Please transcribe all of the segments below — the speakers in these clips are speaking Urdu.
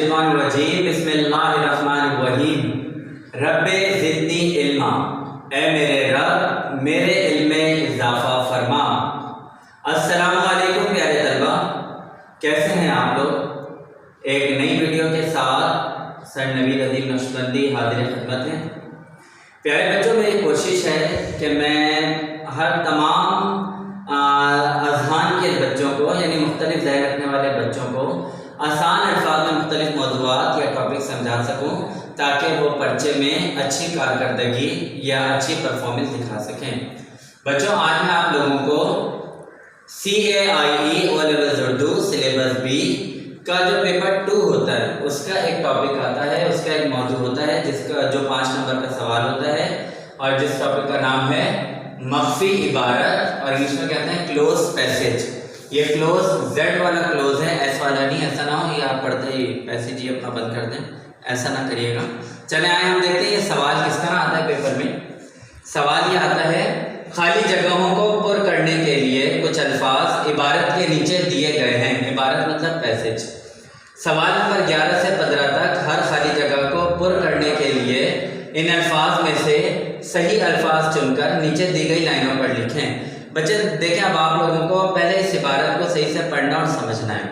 الشیطان الرجیم بسم اللہ الرحمن الرحیم رب زدنی علما، اے میرے رب میرے علم میں اضافہ فرما۔ السلام علیکم پیارے طلبہ، کیسے ہیں آپ لوگ؟ ایک نئی ویڈیو کے ساتھ سر نوید ادیب نقشبندی حاضر خدمت ہیں۔ پیارے بچوں، میری کوشش ہے کہ میں ہر تمام اذہان کے بچوں کو، یعنی مختلف ذہن رکھنے والے بچوں کو آسان الفاظ میں مختلف موضوعات یا ٹاپک سمجھا سکوں تاکہ وہ پرچے میں اچھی کارکردگی یا اچھی پرفارمنس دکھا سکیں۔ بچوں، آج میں آپ لوگوں کو CAIE O levels Urdu syllabus B کا جو پیپر 2 ہوتا ہے اس کا ایک ٹاپک آتا ہے، اس کا ایک موضوع ہوتا ہے جس کا جو 5 نمبر کا سوال ہوتا ہے، اور جس ٹاپک کا نام ہے مخفی عبارت، اور انگلش میں کہتے ہیں کلوز پیسج۔ یہ کلوز Z والا کلوز ہے، ایس والا نہیں۔ ایسا نہ ہو یہ آپ پڑھتے ہی پیسج ہی اپنا بند کر دیں، ایسا نہ کریے گا۔ چلیں آئے ہم دیکھتے ہیں یہ سوال کس طرح آتا ہے پیپر میں۔ سوال یہ آتا ہے، خالی جگہوں کو پر کرنے کے لیے کچھ الفاظ عبارت کے نیچے دیے گئے ہیں۔ عبارت مطلب پیسج۔ سوال نمبر 11 سے 15 تک ہر خالی جگہ کو پر کرنے کے لیے ان الفاظ میں سے صحیح الفاظ چن کر نیچے دی گئی لائنوں پر لکھیں۔ بچے دیکھیں، اب آپ لوگوں کو پہلے اس عبارت کو صحیح سے پڑھنا اور سمجھنا ہے۔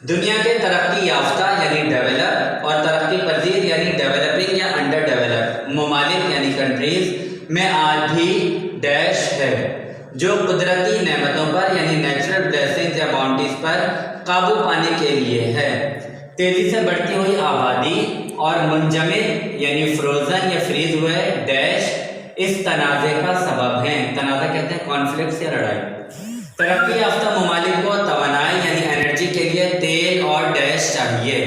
دنیا کے ترقی یافتہ یعنی ڈیولپ اور ترقی پذیر یعنی ڈیولپنگ یا انڈر ڈیولپ ممالک یعنی کنٹریز میں آج بھی ڈیش ہے جو قدرتی نعمتوں پر یعنی نیچرل بلیسنگز یا باؤنڈریز پر قابو پانے کے لیے ہے۔ تیزی سے بڑھتی ہوئی آبادی اور منجمد یعنی فروزن یا فریز ہوئے ڈیش اس تنازع کا سبب ہیں۔ تنازع کہتے ہیں کانفلکٹس یا لڑائی۔ ترقی یافتہ ممالک کو توانائی یعنی انرجی کے لیے تیل اور ڈیش چاہیے،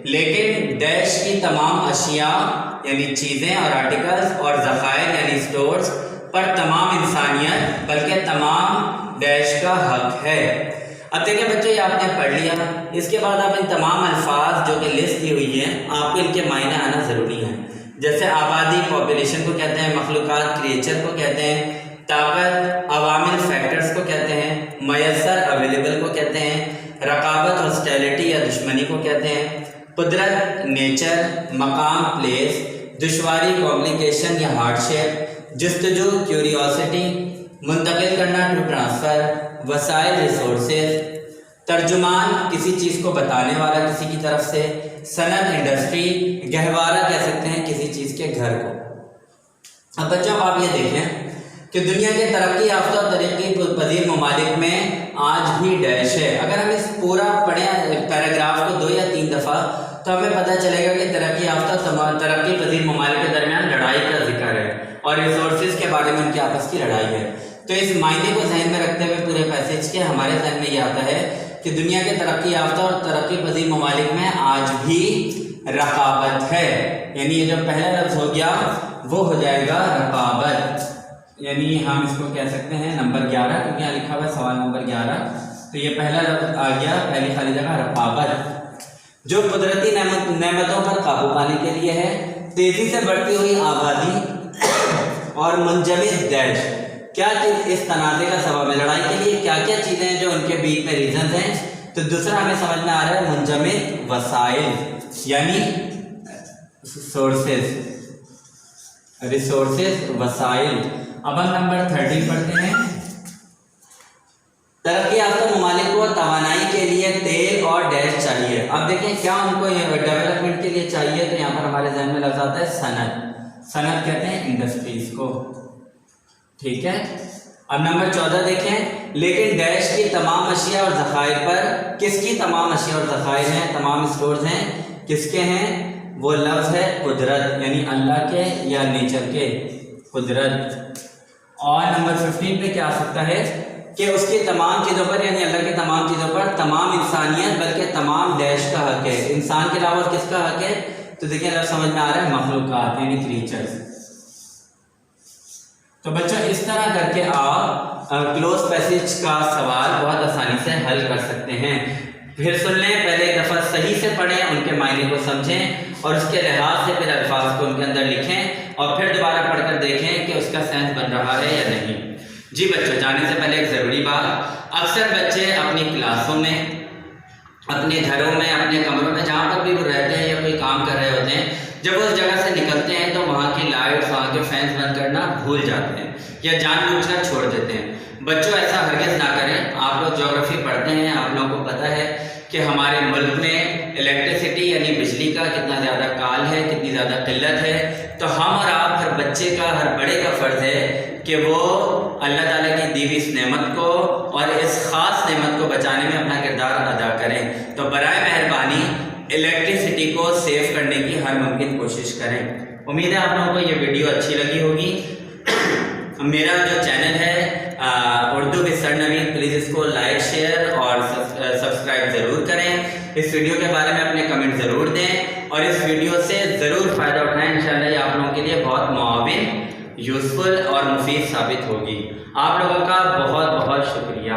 لیکن ڈیش کی تمام اشیاء یعنی چیزیں اور آرٹیکلز اور ذخائر یعنی سٹورز پر تمام انسانیت بلکہ تمام ڈیش کا حق ہے۔ اب دیکھیں بچوں، یہ آپ نے پڑھ لیا، اس کے بعد آپ ان تمام الفاظ جو کہ لسٹ دی ہوئی ہیں آپ کو ان کے معنی آنا ضروری ہے۔ جیسے آبادی پاپولیشن کو کہتے ہیں، مخلوقات کریچر کو کہتے ہیں، طاقت عوامل فیکٹرز کو کہتے ہیں، میسر اویلیبل کو کہتے ہیں، رقابت ہاسٹیلٹی یا دشمنی کو کہتے ہیں، قدرت نیچر، مقام پلیس، دشواری کمپلیکیشن یا ہارڈ شپ، جستجو کیوریوسٹی، منتقل کرنا ٹو ٹرانسفر، وسائل ریسورسز، ترجمان کسی چیز کو بتانے والا کسی کی طرف سے، صنعت انڈسٹری، گہوارہ کہہ سکتے ہیں کسی چیز کے گھر کو۔ اب بچوں آپ یہ دیکھیں کہ دنیا کے ترقی یافتہ اور ترقی پذیر ممالک میں آج بھی ڈیش ہے۔ اگر ہم اس پورا پڑھیں پیراگراف کو 2 یا 3 دفعہ تو ہمیں پتہ چلے گا کہ ترقی یافتہ ترقی پذیر ممالک کے درمیان لڑائی کا ذکر ہے اور ریسورسز کے بارے میں ان کی آپس کی لڑائی ہے۔ تو اس معنی کو ذہن میں رکھتے ہوئے پورے پیسج کے ہمارے ذہن میں یہ آتا ہے کہ دنیا کے ترقی یافتہ اور ترقی پذیر ممالک میں آج بھی رقابت ہے، یعنی یہ جو پہلا لفظ ہو گیا وہ ہو جائے گا رقابت، یعنی ہم اس کو کہہ سکتے ہیں نمبر 11 کیونکہ یہاں لکھا ہوا ہے سوال نمبر 11، تو یہ پہلا لفظ آ گیا پہلی خالی جگہ رقابت، جو قدرتی نعمتوں پر قابو پانے کے لیے ہے، تیزی سے بڑھتی ہوئی آبادی اور منجمد ڈیش۔ کیا چیز اس تنازع کا سبب ہے؟ لڑائی کے لیے کیا کیا چیزیں ہیں جو ان کے بیچ میں ریزنز ہیں؟ تو دوسرا ہمیں سمجھ میں آ رہا ہے منجمد وسائل یعنی ریسورسز وسائل۔ اب ہم نمبر 13 پڑھتے ہیں۔ ترقی یافتہ ممالک کو توانائی کے لیے تیل اور ڈیش چاہیے۔ اب دیکھیں کیا ان کو ڈیولپمنٹ کے لیے چاہیے، تو یہاں پر ہمارے ذہن میں لفظ آتا ہے صنعت۔ صنعت کہتے ہیں انڈسٹریز کو، ٹھیک ہے۔ اب نمبر 14 دیکھیں، لیکن ڈیش کی تمام اشیاء اور ذخائر پر، کس کی تمام اشیاء اور ذخائر ہیں، تمام اسٹورز ہیں، کس کے ہیں؟ وہ لفظ ہے قدرت، یعنی اللہ کے یا نیچر کے، قدرت۔ اور نمبر 15 پہ کیا آ سکتا ہے کہ اس کی تمام چیزوں پر یعنی اللہ کی تمام چیزوں پر تمام انسانیت بلکہ تمام ڈیش کا حق ہے۔ انسان کے علاوہ کس کا حق ہے؟ تو دیکھیں لفظ سمجھ میں آ رہا ہے مخلوقات یعنی کریچرز۔ تو بچوں اس طرح کر کے آپ کلوز پیسج کا سوال بہت آسانی سے حل کر سکتے ہیں۔ پھر سن لیں، پہلے ایک دفعہ صحیح سے پڑھیں، ان کے معنی کو سمجھیں اور اس کے لحاظ سے پھر الفاظ کو ان کے اندر لکھیں اور پھر دوبارہ پڑھ کر دیکھیں کہ اس کا سینس بن رہا ہے یا نہیں۔ جی بچوں، جانے سے پہلے ایک ضروری بات، اکثر بچے اپنی کلاسوں میں، اپنے گھروں میں، اپنے کمروں میں، جہاں پر بھی وہ رہتے وہاں کے فینس بند کرنا بھول جاتے ہیں یا جان بوجھ کر چھوڑ دیتے ہیں۔ بچوں ایسا ہرگز نہ کریں۔ آپ لوگ جغرافی پڑھتے ہیں، آپ لوگوں کو پتہ ہے کہ ہمارے ملک میں الیکٹریسٹی یعنی بجلی کا کتنا زیادہ کال ہے، کتنی زیادہ قلت ہے۔ تو ہم اور آپ، ہر بچے کا، ہر بڑے کا فرض ہے کہ وہ اللہ تعالیٰ کی دی ہوئی اس نعمت کو اور اس خاص نعمت کو بچانے میں اپنا کردار ادا کریں۔ تو برائے مہربانی الیکٹریسٹی کو سیو کرنے کی ہر ممکن کوشش کریں۔ امید ہے آپ لوگوں کو یہ ویڈیو اچھی لگی ہوگی۔ میرا جو چینل ہے Urdu with sir Naveed, please اس کو لائک، شیئر اور سبسکرائب ضرور کریں۔ اس ویڈیو کے بارے میں اپنے کمنٹ ضرور دیں اور اس ویڈیو سے ضرور فائدہ اٹھائیں۔ انشاءاللہ یہ آپ لوگوں کے لیے بہت معاون، یوزفل اور مفید ثابت ہوگی۔ آپ لوگوں کا بہت بہت شکریہ۔